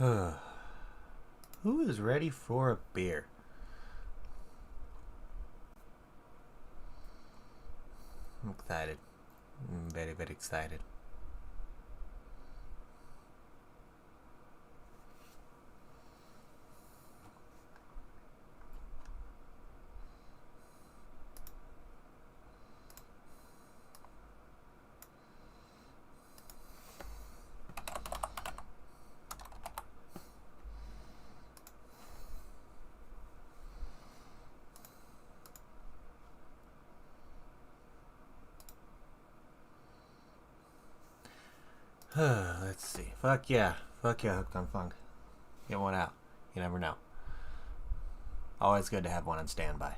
Who is ready for a beer? I'm excited. I'm very, very excited. Let's see. Fuck yeah, Hooked on Funk. Get one out. You never know. Always good to have one on standby.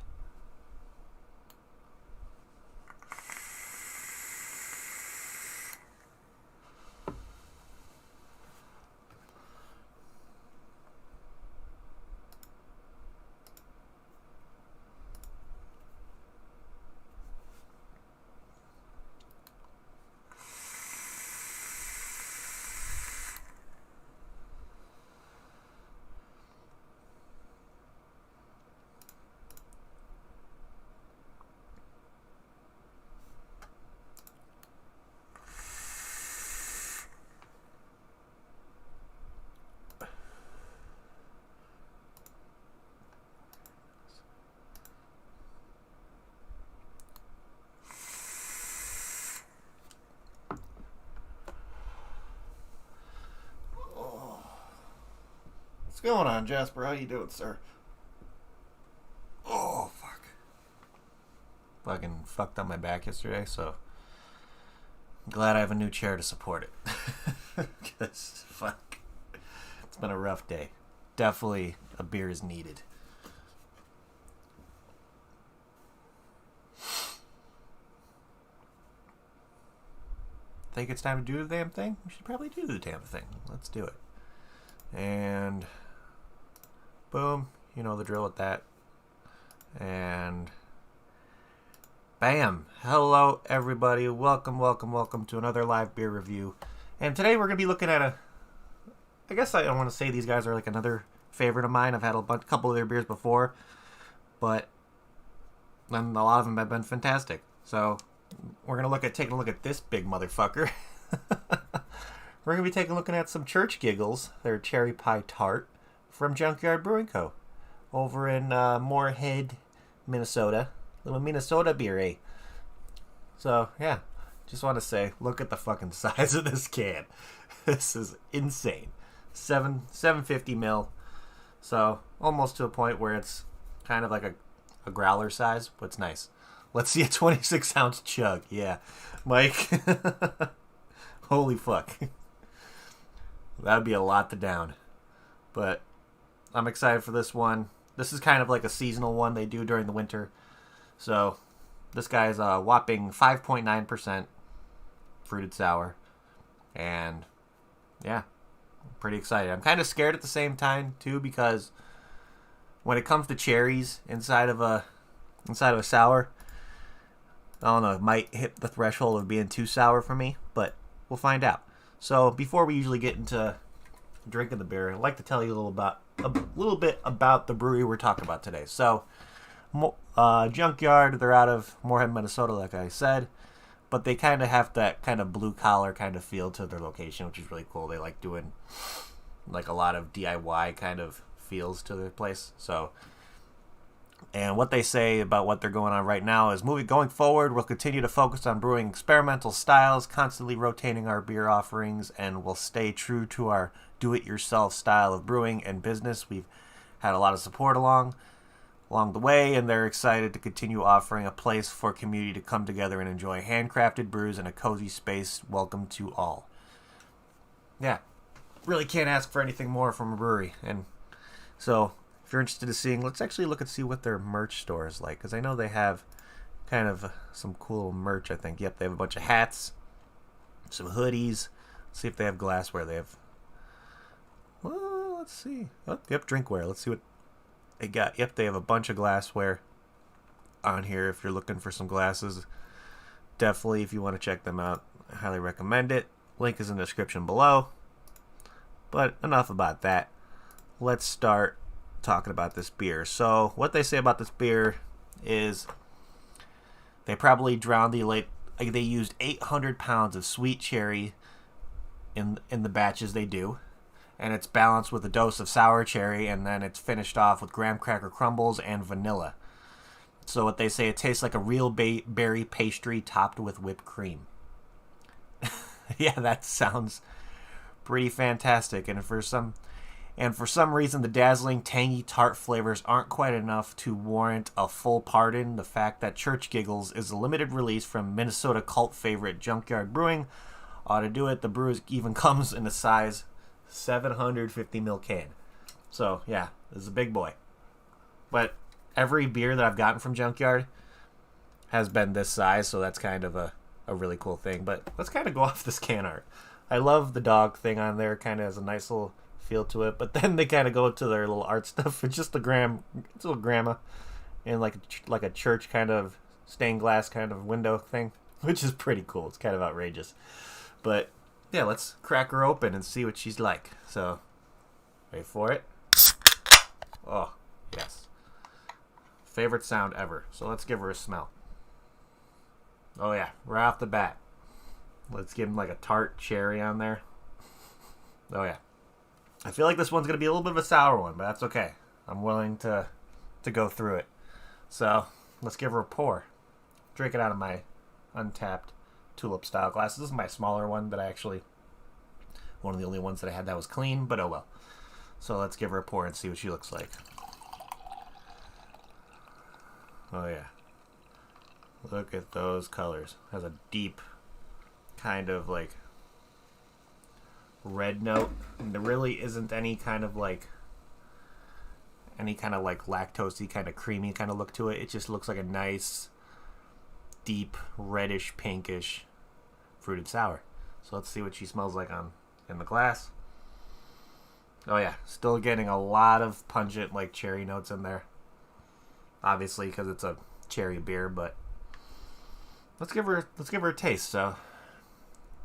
What's going on, Jasper? How you doing, sir? Oh, fuck. Fucking fucked up my back yesterday, so I'm glad I have a new chair to support it. Because, fuck. It's been a rough day. Definitely a beer is needed. Think it's time to do the damn thing? We should probably do the damn thing. Let's do it. And boom, you know the drill with that. And bam. Hello, everybody. Welcome to another live beer review. And today we're going to be looking at I guess I don't want to say these guys are like another favorite of mine. I've had a couple of their beers before, but then a lot of them have been fantastic. So we're going to taking a look at this big motherfucker. We're going to be looking at some Church Giggles, their cherry pie tart from Junkyard Brewing Co. over in Moorhead, Minnesota. Little Minnesota beer, eh? So, yeah. Just want to say, look at the fucking size of this can. This is insane. 750 mil. So, almost to a point where it's kind of like a growler size, but it's nice. Let's see a 26 ounce chug. Yeah. Mike. Holy fuck. That would be a lot to down. But I'm excited for this one. This is kind of like a seasonal one they do during the winter. So this guy's a whopping 5.9% fruited sour. And yeah, I'm pretty excited. I'm kind of scared at the same time too, because when it comes to cherries inside of a sour, I don't know, it might hit the threshold of being too sour for me, but we'll find out. So before we usually get into drinking the beer, I'd like to tell you a little bit about the brewery we're talking about today. So Junkyard, they're out of Moorhead, Minnesota, like I said, but they kind of have that kind of blue collar kind of feel to their location, which is really cool. They like doing like a lot of DIY kind of feels to their place. So, and what they say about what they're going on right now is going forward, we'll continue to focus on brewing experimental styles, constantly rotating our beer offerings, and we'll stay true to our do-it-yourself style of brewing and business. We've had a lot of support along the way, and they're excited to continue offering a place for community to come together and enjoy handcrafted brews in a cozy space. Welcome to all. Yeah, really can't ask for anything more from a brewery. And so if you're interested in seeing, let's actually look and see what their merch store is like, because I know they have kind of some cool merch, I think. Yep, they have a bunch of hats, some hoodies. Let's see if they have glassware. They have, well, let's see. Oh, yep, drinkware. Let's see what they got. Yep, they have a bunch of glassware on here if you're looking for some glasses. Definitely, if you want to check them out, I highly recommend it. Link is in the description below. But enough about that. Let's start talking about this beer. So what they say about this beer is they probably drowned they used 800 pounds of sweet cherry in the batches they do, and it's balanced with a dose of sour cherry, and then it's finished off with graham cracker crumbles and vanilla. So what they say, it tastes like a real berry pastry topped with whipped cream. Yeah, that sounds pretty fantastic. And for some reason, the dazzling, tangy tart flavors aren't quite enough to warrant a full pardon. The fact that Church Giggles is a limited release from Minnesota cult favorite Junkyard Brewing ought to do it. The brew even comes in a size 750 ml can. So yeah, this is a big boy. But every beer that I've gotten from Junkyard has been this size, so that's kind of a really cool thing. But let's kind of go off this can art. I love the dog thing on there. Kind of has a nice little feel to it. But then they kind of go to their little art stuff. It's just it's a little grandma and like a church kind of stained glass kind of window thing, which is pretty cool. It's kind of outrageous. But yeah, let's crack her open and see what she's like. So, wait for it. Oh, yes. Favorite sound ever. So let's give her a smell. Oh yeah, right off the bat. Let's give him like a tart cherry on there. Oh yeah. I feel like this one's going to be a little bit of a sour one, but that's okay. I'm willing to go through it. So let's give her a pour. Drink it out of my untapped tulip style glass. This is my smaller one that one of the only ones that I had that was clean, but oh well. So let's give her a pour and see what she looks like. Oh yeah. Look at those colors. It has a deep kind of like red note. And there really isn't any kind of like lactosey kind of creamy kind of look to it. It just looks like a nice deep reddish pinkish fruited sour. So let's see what she smells like in the glass. Oh yeah, still getting a lot of pungent like cherry notes in there. Obviously because it's a cherry beer, but let's give her a taste. So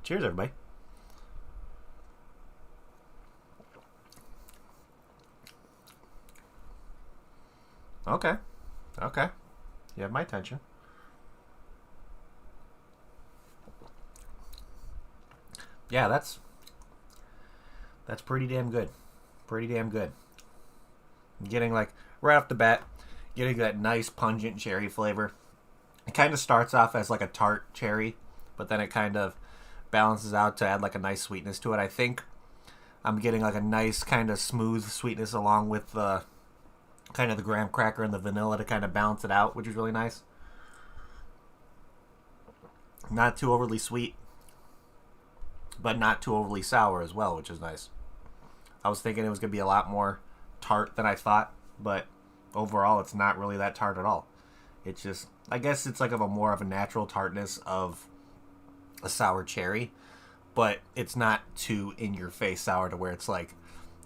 cheers everybody. Okay. You have my attention. Yeah, that's pretty damn good. Getting like right off the bat, getting that nice pungent cherry flavor. It kind of starts off as like a tart cherry, but then it kind of balances out to add like a nice sweetness to it. I think I'm getting like a nice kind of smooth sweetness along with the kind of the graham cracker and the vanilla to kind of balance it out, which is really nice. Not too overly sweet, but not too overly sour as well, which is nice. I was thinking it was going to be a lot more tart than I thought, but overall it's not really that tart at all. It's just, I guess it's like more of a natural tartness of a sour cherry, but it's not too in-your-face sour to where it's like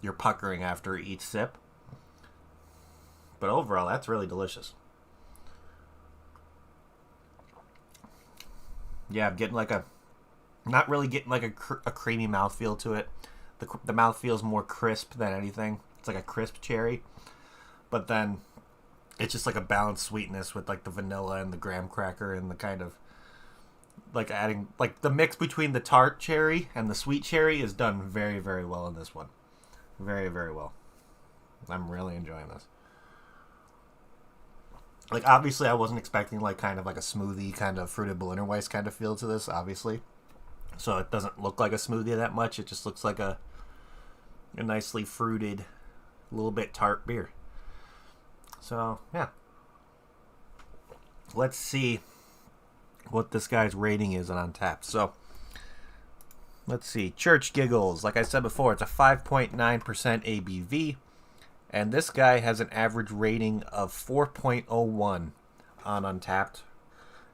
you're puckering after each sip. But overall, that's really delicious. Yeah, I'm getting not really getting like a creamy mouthfeel to it. The mouth feels more crisp than anything. It's like a crisp cherry. But then it's just like a balanced sweetness with like the vanilla and the graham cracker and the kind of like adding like the mix between the tart cherry and the sweet cherry is done very, very well in this one. Very, very well. I'm really enjoying this. Like obviously I wasn't expecting like kind of like a smoothie kind of fruited Berliner Weiss kind of feel to this, obviously. So it doesn't look like a smoothie that much. It just looks like a nicely fruited, little bit tart beer. So, yeah. Let's see what this guy's rating is on Untappd. So, let's see. Church Giggles. Like I said before, it's a 5.9% ABV. And this guy has an average rating of 4.01 on Untappd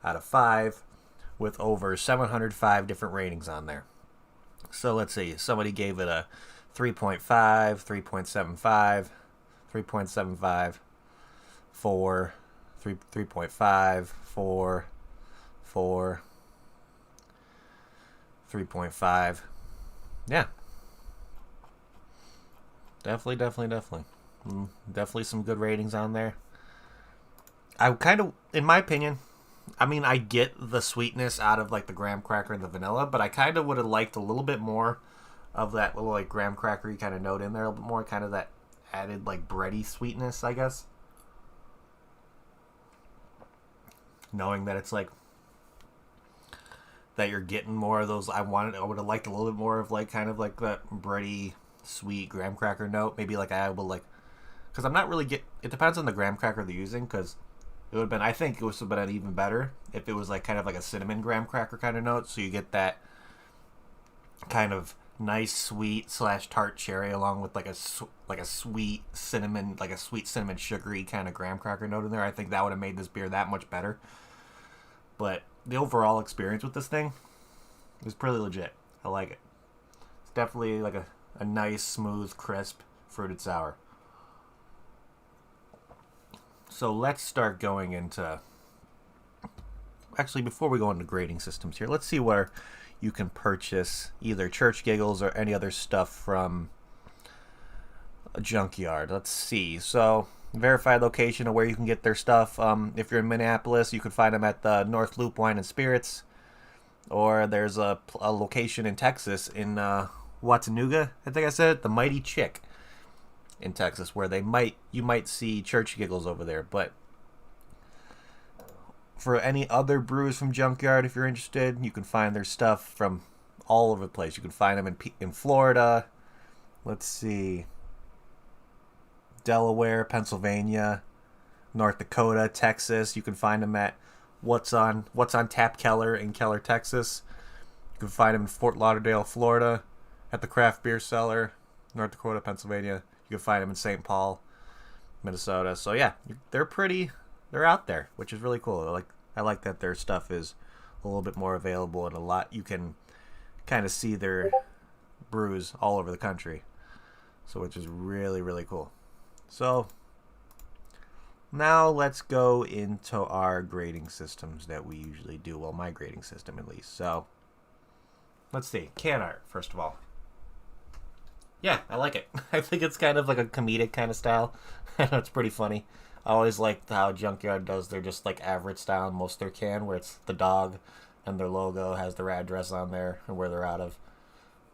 out of 5 with over 705 different ratings on there. So, let's see. Somebody gave it a 3.5, 3.75, 3.75. 4, 3.5, 4, 4, 3.5. Yeah. Definitely. Definitely some good ratings on there. I kind of, in my opinion, I mean, I get the sweetness out of like the graham cracker and the vanilla, but I kind of would have liked a little bit more of that little like graham crackery kind of note in there, a little bit more, kind of that added like bready sweetness, I guess. Knowing that it's like that you're getting more of those, I would have liked a little bit more of like kind of like that bready, sweet graham cracker note. Maybe like I will like, because I'm not really it depends on the graham cracker they're using, because it would have been, I think it would have been even better if it was like kind of like a cinnamon graham cracker kind of note, so you get that kind of nice sweet slash tart cherry along with like a sweet cinnamon, like a sweet cinnamon sugary kind of graham cracker note in there. I think that would have made this beer that much better. But the overall experience with this thing is pretty legit. I like it. It's definitely like a nice, smooth, crisp fruited sour. So let's start going into... Actually, before we go into grading systems here, let's see where you can purchase either Church Giggles or any other stuff from a Junkyard. Let's see. So, verified location of where you can get their stuff. If you're in Minneapolis, you can find them at the North Loop Wine and Spirits. Or there's a location in Texas, in Wattanooga, I think I said, the Mighty Chick in Texas, where you might see Church Giggles over there. But for any other brews from Junkyard, if you're interested, you can find their stuff from all over the place. You can find them in Florida. Let's see. Delaware, Pennsylvania, North Dakota, Texas. You can find them at What's on Tap Keller in Keller, Texas. You can find them in Fort Lauderdale, Florida, at the Craft Beer Cellar, North Dakota, Pennsylvania. You can find them in St. Paul, Minnesota. So yeah, they're out there, which is really cool. I like that their stuff is a little bit more available, and a lot you can kind of see their brews all over the country. So which is really, really cool. So now let's go into our grading systems that we usually do. Well, my grading system at least. So let's see. Can art, first of all. Yeah, I like it. I think it's kind of like a comedic kind of style. It's pretty funny. I always liked how Junkyard does their just like average style in most of their can, where it's the dog and their logo has their address on there and where they're out of,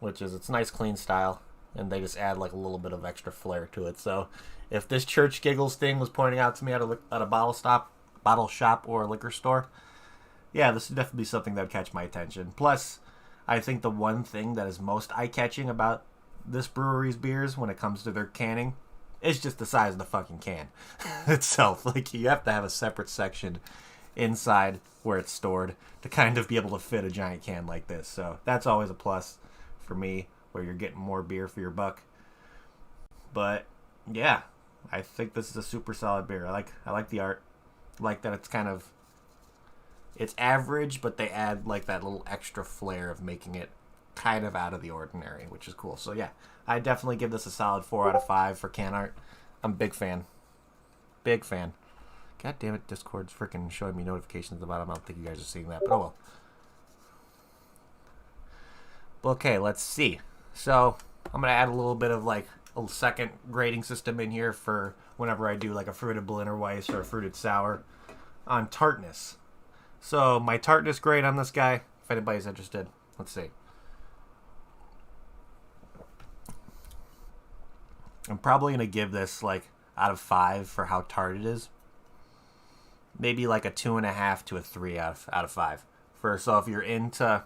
it's nice clean style, and they just add like a little bit of extra flair to it. So if this Church Giggles thing was pointing out to me at a bottle shop or a liquor store, yeah, this would definitely be something that would catch my attention. Plus, I think the one thing that is most eye-catching about this brewery's beers when it comes to their canning is just the size of the fucking can itself. Like, you have to have a separate section inside where it's stored to kind of be able to fit a giant can like this. So that's always a plus for me, where you're getting more beer for your buck. But yeah, I think this is a super solid beer. I like the art. I like that it's average, but they add like that little extra flair of making it kind of out of the ordinary, which is cool. So yeah, I definitely give this a solid 4 out of 5 for can art. I'm a big fan. God damn it, Discord's freaking showing me notifications at the bottom. I don't think you guys are seeing that, but oh well. Okay, let's see. So I'm gonna add a little bit of like a second grading system in here for whenever I do like a fruited Berliner Weiss or a fruited sour on tartness. So my tartness grade on this guy, if anybody's interested, let's see. I'm probably going to give this like out of 5 for how tart it is. Maybe like a 2.5 to a 3 out of 5. So if you're into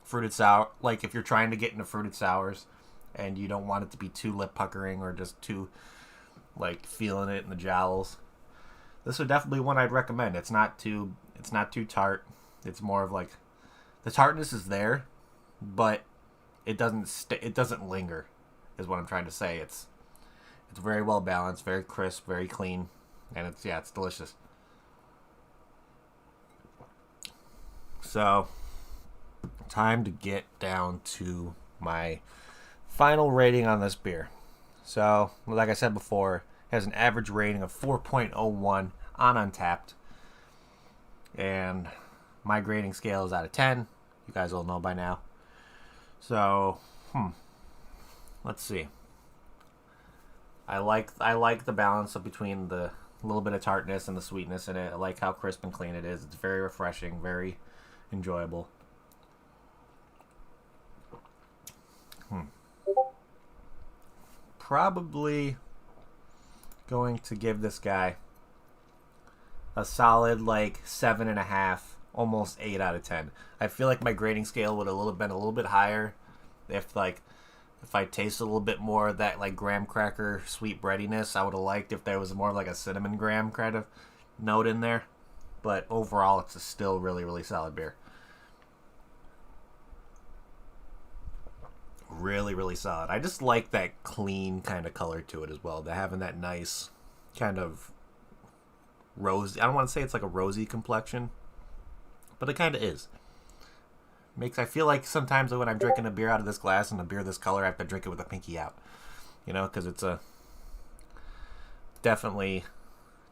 fruited sour, like if you're trying to get into fruited sours and you don't want it to be too lip puckering or just too like feeling it in the jowls, this would definitely be one I'd recommend. It's not too tart. It's more of like the tartness is there, but it doesn't linger, is what I'm trying to say. It's very well balanced, very crisp, very clean, and it's delicious. So, time to get down to my final rating on this beer. So, like I said before, it has an average rating of 4.01 on Untappd, and my grading scale is out of 10. You guys all know by now. So, let's see. I like the balance of between the little bit of tartness and the sweetness in it. I like how crisp and clean it is. It's very refreshing, very enjoyable. Probably going to give this guy a solid like 7.5, almost 8 out of 10. I feel like my grading scale would have been a little bit higher if I tasted a little bit more of that like graham cracker sweet breadiness. I would have liked if there was more of like a cinnamon graham kind of note in there. But overall, it's a still really, really solid beer. Really, really solid. I just like that clean kind of color to it as well. They're having that nice kind of rosy. I don't want to say it's like a rosy complexion, but it kind of is. I feel like sometimes when I'm drinking a beer out of this glass and a beer this color, I have to drink it with a pinky out. You know, because it's a definitely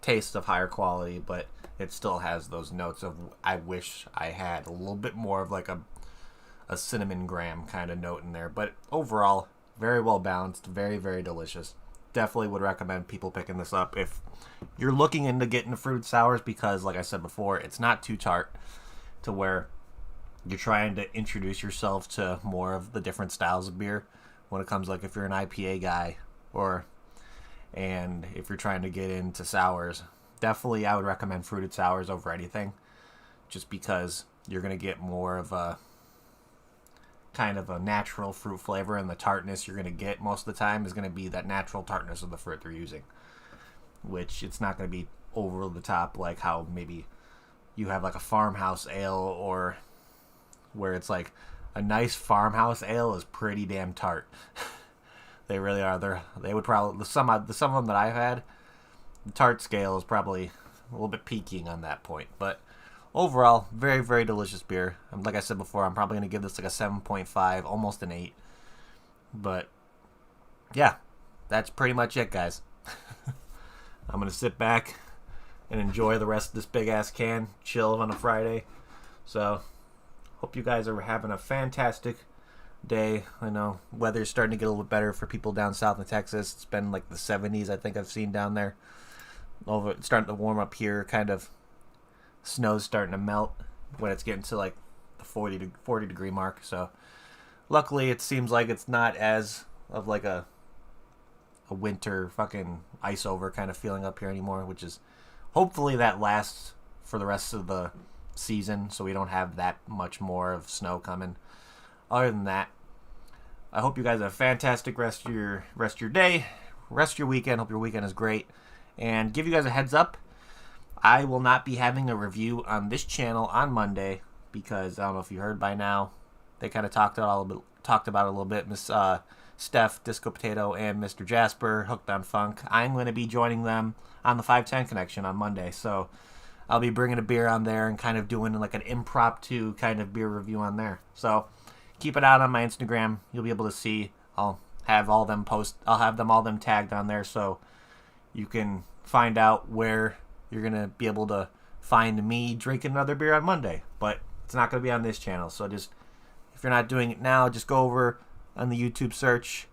taste of higher quality, but it still has those notes of I wish I had a little bit more of like a cinnamon graham kind of note in there. But overall, very well balanced, very, very delicious. Definitely would recommend people picking this up if you're looking into getting fruit sours, because like I said before, it's not too tart to where you're trying to introduce yourself to more of the different styles of beer when it comes, like if you're an IPA guy and if you're trying to get into sours. Definitely I would recommend fruited sours over anything, just because you're going to get more of a kind of a natural fruit flavor, and the tartness you're going to get most of the time is going to be that natural tartness of the fruit they're using, which it's not going to be over the top like how maybe you have like a farmhouse ale, or where it's like a nice farmhouse ale is pretty damn tart. They really are. They would probably, some of them that I've had, the tart scale is probably a little bit peaking on that point, but overall, very, very delicious beer. Like I said before, I'm probably going to give this like a 7.5, almost an 8. But, yeah, that's pretty much it, guys. I'm going to sit back and enjoy the rest of this big-ass can, chill on a Friday. So, hope you guys are having a fantastic day. I know weather's starting to get a little bit better for people down south in Texas. It's been like the 70s, I think I've seen down there. It's starting to warm up here, kind of. Snow's starting to melt when it's getting to like the 40 degree mark. So luckily it seems like it's not as of like a winter fucking ice over kind of feeling up here anymore, which is hopefully that lasts for the rest of the season so we don't have that much more of snow coming. Other than that, I hope you guys have a fantastic rest of your day, rest of your weekend. Hope your weekend is great. And give you guys a heads up, I will not be having a review on this channel on Monday because I don't know if you heard by now. They kind of talked about it a little bit. Miss Steph, Disco Potato, and Mr. Jasper, Hooked on Funk. I'm going to be joining them on the 510 Connection on Monday. So I'll be bringing a beer on there and kind of doing like an impromptu kind of beer review on there. So keep it out on my Instagram. You'll be able to see. I'll have all them tagged on there so you can find out where you're going to be able to find me drinking another beer on Monday. But it's not going to be on this channel. So just, if you're not doing it now, just go over on the YouTube search,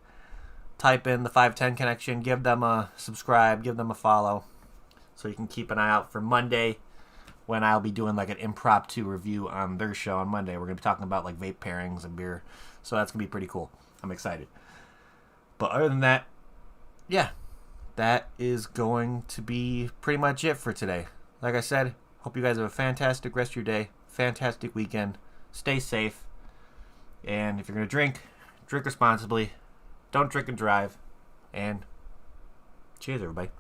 type in the 510 Connection, give them a subscribe, give them a follow, so you can keep an eye out for Monday when I'll be doing like an impromptu review on their show on Monday. We're going to be talking about like vape pairings and beer. So that's going to be pretty cool. I'm excited. But other than that, yeah, that is going to be pretty much it for today. Like I said, hope you guys have a fantastic rest of your day, fantastic weekend. Stay safe. And if you're going to drink responsibly. Don't drink and drive. And cheers, everybody.